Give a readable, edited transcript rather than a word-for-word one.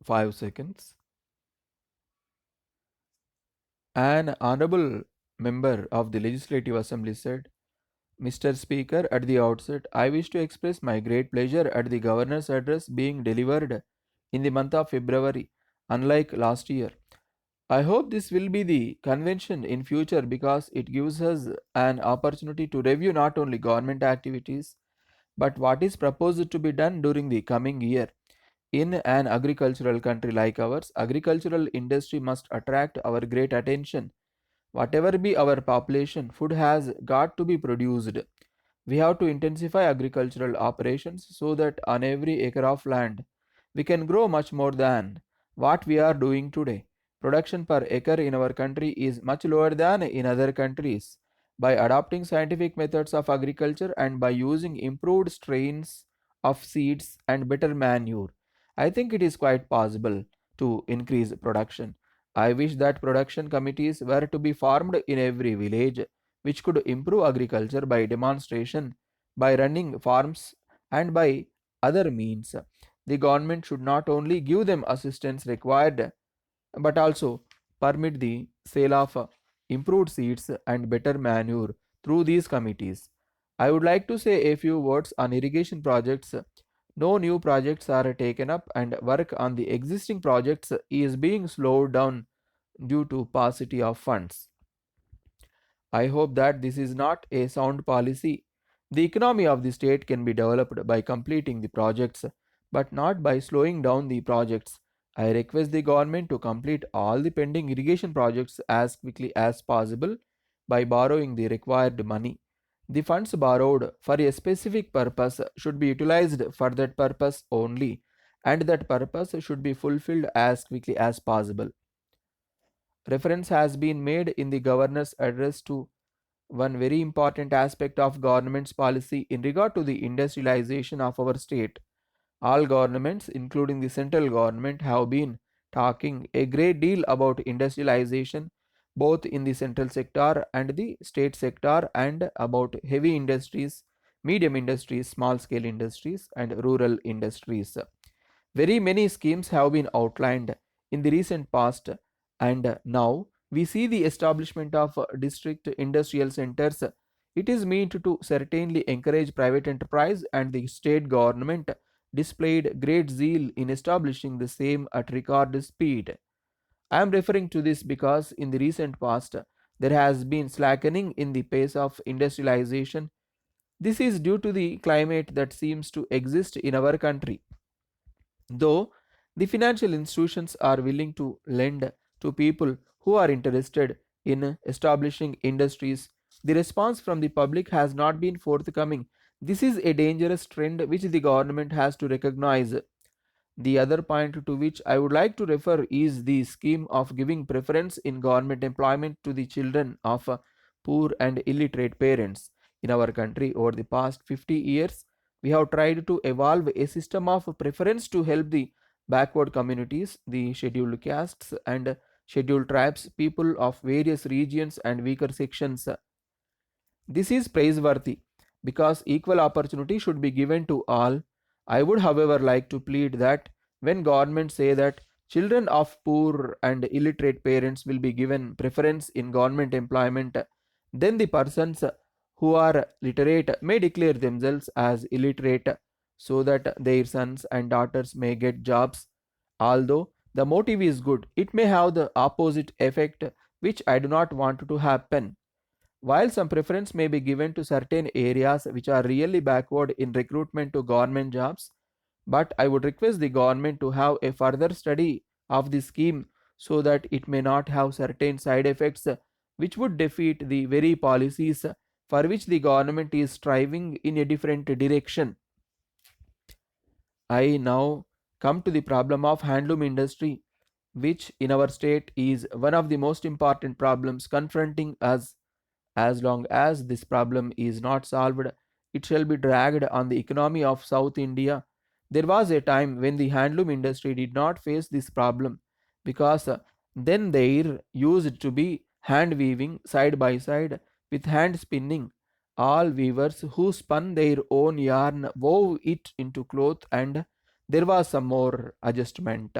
5 seconds. An honorable member of the Legislative Assembly said, Mr. Speaker, at the outset, I wish to express my great pleasure at the Governor's address being delivered in the month of February, unlike last year. I hope this will be the convention in future because it gives us an opportunity to review not only government activities but what is proposed to be done during the coming year. In an agricultural country like ours, agricultural industry must attract our great attention. Whatever be our population, food has got to be produced. We have to intensify agricultural operations so that on every acre of land we can grow much more than what we are doing today. Production per acre in our country is much lower than in other countries. By adopting scientific methods of agriculture and by using improved strains of seeds and better manure, I think it is quite possible to increase production. I wish that production committees were to be formed in every village which could improve agriculture by demonstration, by running farms, and by other means. The government should not only give them assistance required but also permit the sale of improved seeds and better manure through these committees. I would like to say a few words on irrigation projects. No new projects are taken up, and work on the existing projects is being slowed down due to paucity of funds. I hope that this is not a sound policy. The economy of the state can be developed by completing the projects, but not by slowing down the projects. I request the government to complete all the pending irrigation projects as quickly as possible by borrowing the required money. The funds borrowed for a specific purpose should be utilized for that purpose only, and that purpose should be fulfilled as quickly as possible. Reference has been made in the governor's address to one very important aspect of government's policy in regard to the industrialization of our state. All governments, including the central government, have been talking a great deal about industrialization, both in the central sector and the state sector, and about heavy industries, medium industries, small scale industries, and rural industries. Very many schemes have been outlined in the recent past, and now we see the establishment of district industrial centers. It is meant to certainly encourage private enterprise, and the state government displayed great zeal in establishing the same at record speed. I am referring to this because in the recent past there has been slackening in the pace of industrialization. This is due to the climate that seems to exist in our country. Though the financial institutions are willing to lend to people who are interested in establishing industries, the response from the public has not been forthcoming. This is a dangerous trend which the government has to recognize. The other point to which I would like to refer is the scheme of giving preference in government employment to the children of poor and illiterate parents. In our country, over the past 50 years, we have tried to evolve a system of preference to help the backward communities, the scheduled castes, and scheduled tribes, people of various regions and weaker sections. This is praiseworthy because equal opportunity should be given to all. I would, however, like to plead that when governments say that children of poor and illiterate parents will be given preference in government employment, then the persons who are literate may declare themselves as illiterate so that their sons and daughters may get jobs. Although the motive is good, it may have the opposite effect, which I do not want to happen. While some preference may be given to certain areas which are really backward in recruitment to government jobs, but I would request the government to have a further study of the scheme so that it may not have certain side effects which would defeat the very policies for which the government is striving in a different direction. I now come to the problem of handloom industry, which in our state is one of the most important problems confronting us. As long as this problem is not solved, it shall be dragged on the economy of South India. There was a time when the handloom industry did not face this problem because then there used to be hand weaving side by side with hand spinning. All weavers who spun their own yarn wove it into cloth, and there was some more adjustment.